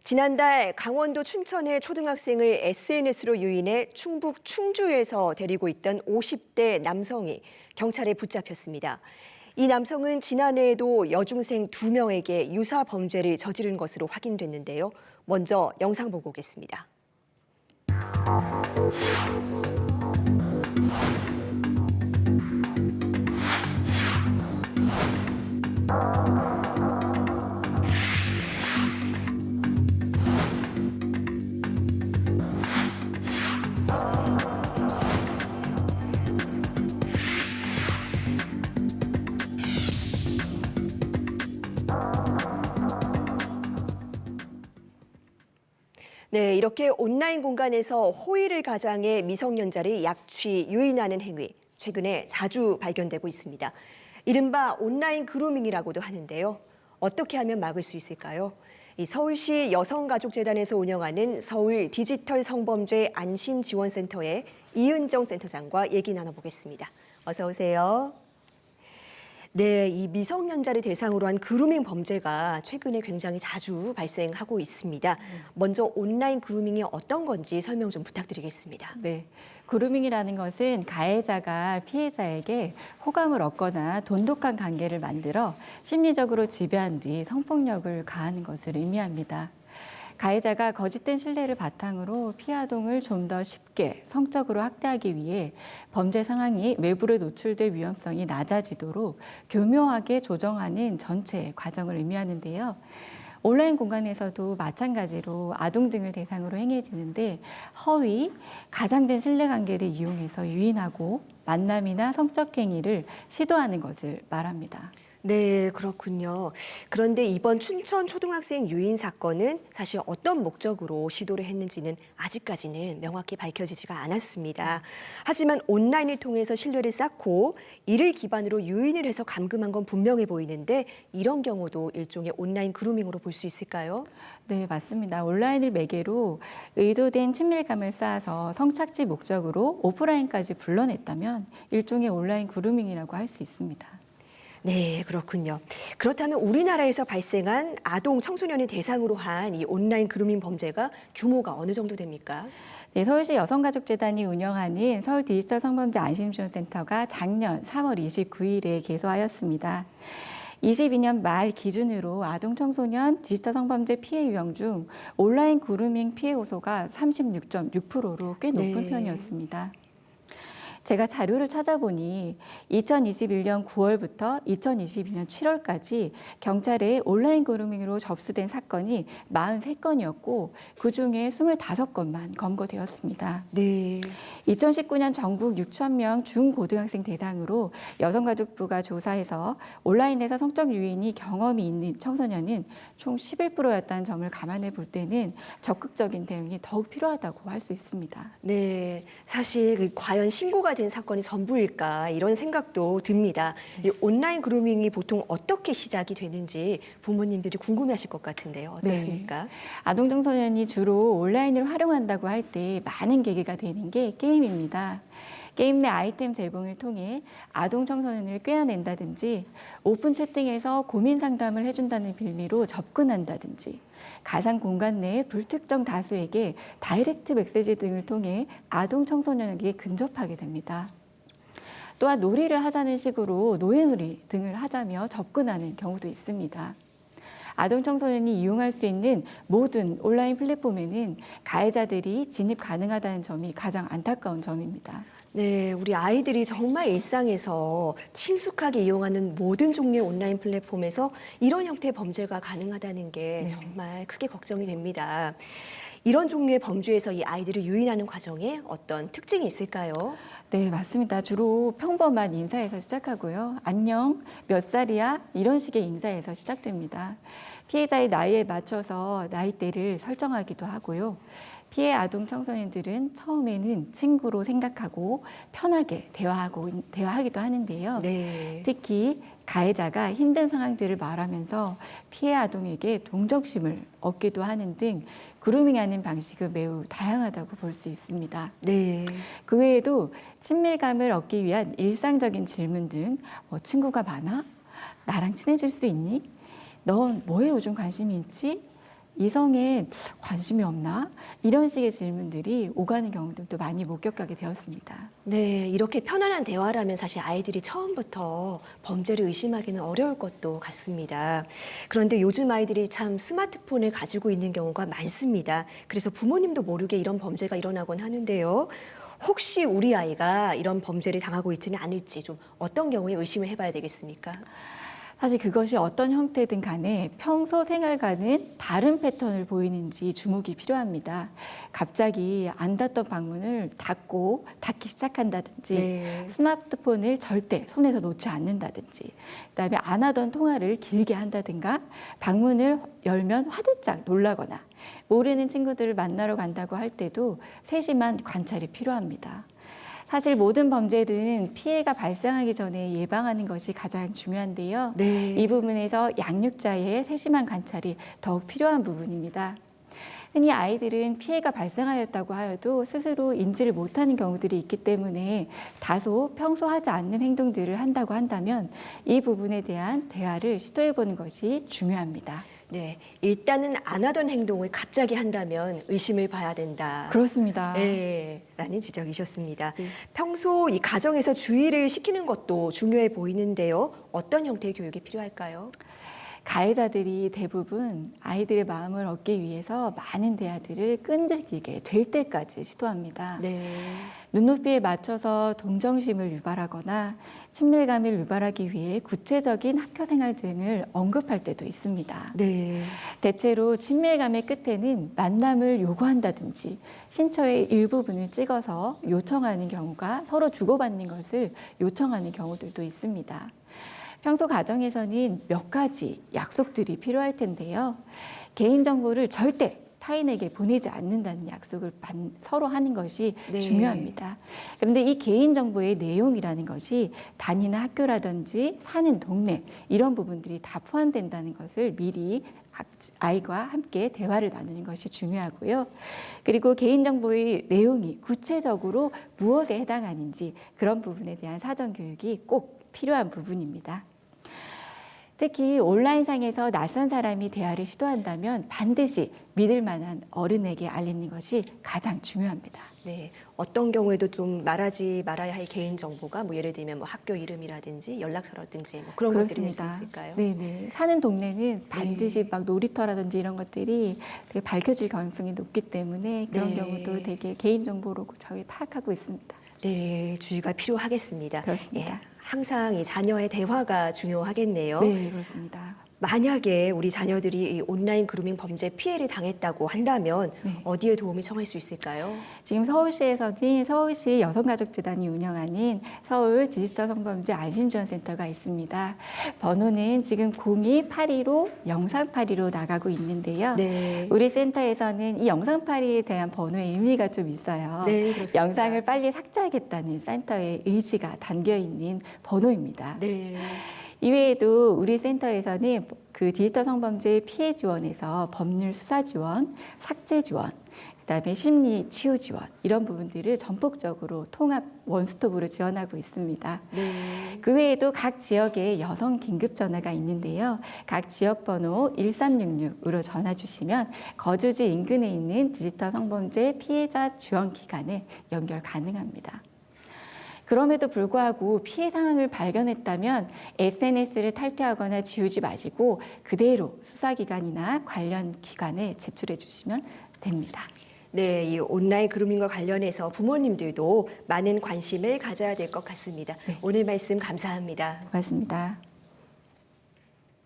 지난달 강원도 춘천의 초등학생을 SNS로 유인해 충북 충주에서 데리고 있던 50대 남성이 경찰에 붙잡혔습니다. 이 남성은 지난해에도 여중생 2명에게 유사 범죄를 저지른 것으로 확인됐는데요. 먼저 영상 보고 오겠습니다. 네, 이렇게 온라인 공간에서 호의를 가장해 미성년자를 약취, 유인하는 행위, 최근에 자주 발견되고 있습니다. 이른바 온라인 그루밍이라고도 하는데요. 어떻게 하면 막을 수 있을까요? 서울시 여성가족재단에서 운영하는 서울 디지털 성범죄 안심지원센터의 이은정 센터장과 얘기 나눠보겠습니다. 어서 오세요. 네, 이 미성년자를 대상으로 한 그루밍 범죄가 최근에 굉장히 자주 발생하고 있습니다. 먼저 온라인 그루밍이 어떤 건지 설명 좀 부탁드리겠습니다. 네, 그루밍이라는 것은 가해자가 피해자에게 호감을 얻거나 돈독한 관계를 만들어 심리적으로 지배한 뒤 성폭력을 가하는 것을 의미합니다. 가해자가 거짓된 신뢰를 바탕으로 피아동을 좀 더 쉽게 성적으로 학대하기 위해 범죄 상황이 외부로 노출될 위험성이 낮아지도록 교묘하게 조정하는 전체 과정을 의미하는데요. 온라인 공간에서도 마찬가지로 아동 등을 대상으로 행해지는데 허위, 가장된 신뢰관계를 이용해서 유인하고 만남이나 성적 행위를 시도하는 것을 말합니다. 네, 그렇군요. 그런데 이번 춘천 초등학생 유인 사건은 사실 어떤 목적으로 시도를 했는지는 아직까지는 명확히 밝혀지지가 않았습니다. 하지만 온라인을 통해서 신뢰를 쌓고 이를 기반으로 유인을 해서 감금한 건 분명해 보이는데 이런 경우도 일종의 온라인 그루밍으로 볼 수 있을까요? 네, 맞습니다. 온라인을 매개로 의도된 친밀감을 쌓아서 성착취 목적으로 오프라인까지 불러냈다면 일종의 온라인 그루밍이라고 할 수 있습니다. 네, 그렇군요. 그렇다면 우리나라에서 발생한 아동 청소년을 대상으로 한 이 온라인 그루밍 범죄가 규모가 어느 정도 됩니까? 네, 서울시 여성가족재단이 운영하는 서울 디지털 성범죄 안심지원센터가 작년 3월 29일에 개소하였습니다. 22년 말 기준으로 아동 청소년 디지털 성범죄 피해 유형 중 온라인 그루밍 피해 호소가 36.6%로 꽤 높은 편이었습니다. 제가 자료를 찾아보니 2021년 9월부터 2022년 7월까지 경찰에 온라인 그루밍으로 접수된 사건이 43건이었고 그중에 25건만 검거되었습니다. 네. 2019년 전국 6,000명 중고등학생 대상으로 여성가족부가 조사해서 온라인에서 성적 유인이 경험이 있는 청소년은 총 11%였다는 점을 감안해 볼 때는 적극적인 대응이 더욱 필요하다고 할 수 있습니다. 네, 사실 과연 신고가 된 사건이 전부일까 이런 생각도 듭니다. 이 온라인 그루밍이 보통 어떻게 시작이 되는지 부모님들이 궁금해하실 것 같은데요. 어떻습니까? 네. 아동 청소년이 주로 온라인을 활용한다고 할 때 많은 계기가 되는 게 게임입니다. 게임 내 아이템 제공을 통해 아동 청소년을 꿰어낸다든지 오픈 채팅에서 고민 상담을 해준다는 빌미로 접근한다든지 가상 공간 내 불특정 다수에게 다이렉트 메시지 등을 통해 아동 청소년에게 근접하게 됩니다. 또한 놀이를 하자는 식으로 노예놀이 등을 하자며 접근하는 경우도 있습니다. 아동 청소년이 이용할 수 있는 모든 온라인 플랫폼에는 가해자들이 진입 가능하다는 점이 가장 안타까운 점입니다. 네, 우리 아이들이 정말 일상에서 친숙하게 이용하는 모든 종류의 온라인 플랫폼에서 이런 형태의 범죄가 가능하다는 게 정말 크게 걱정이 됩니다. 이런 종류의 범죄에서 이 아이들을 유인하는 과정에 어떤 특징이 있을까요? 네, 맞습니다. 주로 평범한 인사에서 시작하고요. 안녕, 몇 살이야? 이런 식의 인사에서 시작됩니다. 피해자의 나이에 맞춰서 나이대를 설정하기도 하고요. 피해 아동 청소년들은 처음에는 친구로 생각하고 편하게 대화하기도 하는데요. 네. 특히 가해자가 힘든 상황들을 말하면서 피해 아동에게 동정심을 얻기도 하는 등 그루밍하는 방식은 매우 다양하다고 볼 수 있습니다. 네. 그 외에도 친밀감을 얻기 위한 일상적인 질문 등 친구가 많아? 나랑 친해질 수 있니? 넌 뭐에 요즘 관심이 있지? 이성에 관심이 없나? 이런 식의 질문들이 오가는 경우들도 많이 목격하게 되었습니다. 네, 이렇게 편안한 대화라면 사실 아이들이 처음부터 범죄를 의심하기는 어려울 것도 같습니다. 그런데 요즘 아이들이 참 스마트폰을 가지고 있는 경우가 많습니다. 그래서 부모님도 모르게 이런 범죄가 일어나곤 하는데요. 혹시 우리 아이가 이런 범죄를 당하고 있지는 않을지 좀 어떤 경우에 의심을 해봐야 되겠습니까? 사실 그것이 어떤 형태든 간에 평소 생활과는 다른 패턴을 보이는지 주목이 필요합니다. 갑자기 안 닫던 방문을 닫기 시작한다든지, 네. 스마트폰을 절대 손에서 놓지 않는다든지, 그다음에 안 하던 통화를 길게 한다든가, 방문을 열면 화들짝 놀라거나, 모르는 친구들을 만나러 간다고 할 때도 세심한 관찰이 필요합니다. 사실 모든 범죄는 피해가 발생하기 전에 예방하는 것이 가장 중요한데요. 네. 이 부분에서 양육자의 세심한 관찰이 더욱 필요한 부분입니다. 흔히 아이들은 피해가 발생하였다고 하여도 스스로 인지를 못하는 경우들이 있기 때문에 다소 평소 하지 않는 행동들을 한다고 한다면 이 부분에 대한 대화를 시도해보는 것이 중요합니다. 네, 일단은 안 하던 행동을 갑자기 한다면 의심을 봐야 된다. 그렇습니다. 네, 라는 지적이셨습니다. 평소 이 가정에서 주의를 시키는 것도 중요해 보이는데요. 어떤 형태의 교육이 필요할까요? 가해자들이 대부분 아이들의 마음을 얻기 위해서 많은 대화들을 끈질기게 될 때까지 시도합니다. 네. 눈높이에 맞춰서 동정심을 유발하거나 친밀감을 유발하기 위해 구체적인 학교 생활 등을 언급할 때도 있습니다. 네. 대체로 친밀감의 끝에는 만남을 요구한다든지 신처의 일부분을 찍어서 요청하는 경우가 서로 주고받는 것을 요청하는 경우들도 있습니다. 평소 가정에서는 몇 가지 약속들이 필요할 텐데요. 개인정보를 절대 타인에게 보내지 않는다는 약속을 서로 하는 것이 네. 중요합니다. 그런데 이 개인정보의 내용이라는 것이 다니는 학교라든지 사는 동네 이런 부분들이 다 포함된다는 것을 미리 아이와 함께 대화를 나누는 것이 중요하고요. 그리고 개인정보의 내용이 구체적으로 무엇에 해당하는지 그런 부분에 대한 사전교육이 꼭 필요한 부분입니다. 특히 온라인상에서 낯선 사람이 대화를 시도한다면 반드시 믿을 만한 어른에게 알리는 것이 가장 중요합니다. 네. 어떤 경우에도 좀 말하지 말아야 할 개인 정보가 뭐 예를 들면 뭐 학교 이름이라든지 연락처라든지 뭐 그런 것들이 될 수 있을까요? 네네. 사는 동네는 반드시 막 놀이터라든지 이런 것들이 되게 밝혀질 가능성이 높기 때문에 그런 네. 경우도 되게 개인 정보로 저희 파악하고 있습니다. 네, 주의가 필요하겠습니다. 그렇습니다. 예, 항상 이 자녀의 대화가 중요하겠네요. 네, 그렇습니다. 만약에 우리 자녀들이 이 온라인 그루밍 범죄 피해를 당했다고 한다면 네. 어디에 도움을 청할 수 있을까요? 지금 서울시에서는 서울시 여성가족재단이 운영하는 서울 디지털 성범죄 안심지원센터가 있습니다. 번호는 지금 02-815-0382로 나가고 있는데요. 네. 우리 센터에서는 이 0382에 대한 번호의 의미가 좀 있어요. 네, 그렇습니다. 영상을 빨리 삭제하겠다는 센터의 의지가 담겨 있는 번호입니다. 네. 이외에도 우리 센터에서는 그 디지털 성범죄 피해 지원에서 법률 수사 지원, 삭제 지원, 그다음에 심리 치유 지원 이런 부분들을 전폭적으로 통합 원스톱으로 지원하고 있습니다. 네. 그 외에도 각 지역에 여성 긴급 전화가 있는데요. 각 지역 번호 1366으로 전화 주시면 거주지 인근에 있는 디지털 성범죄 피해자 지원 기관에 연결 가능합니다. 그럼에도 불구하고 피해 상황을 발견했다면 SNS를 탈퇴하거나 지우지 마시고 그대로 수사기관이나 관련 기관에 제출해 주시면 됩니다. 네, 이 온라인 그루밍과 관련해서 부모님들도 많은 관심을 가져야 될 것 같습니다. 네. 오늘 말씀 감사합니다. 고맙습니다.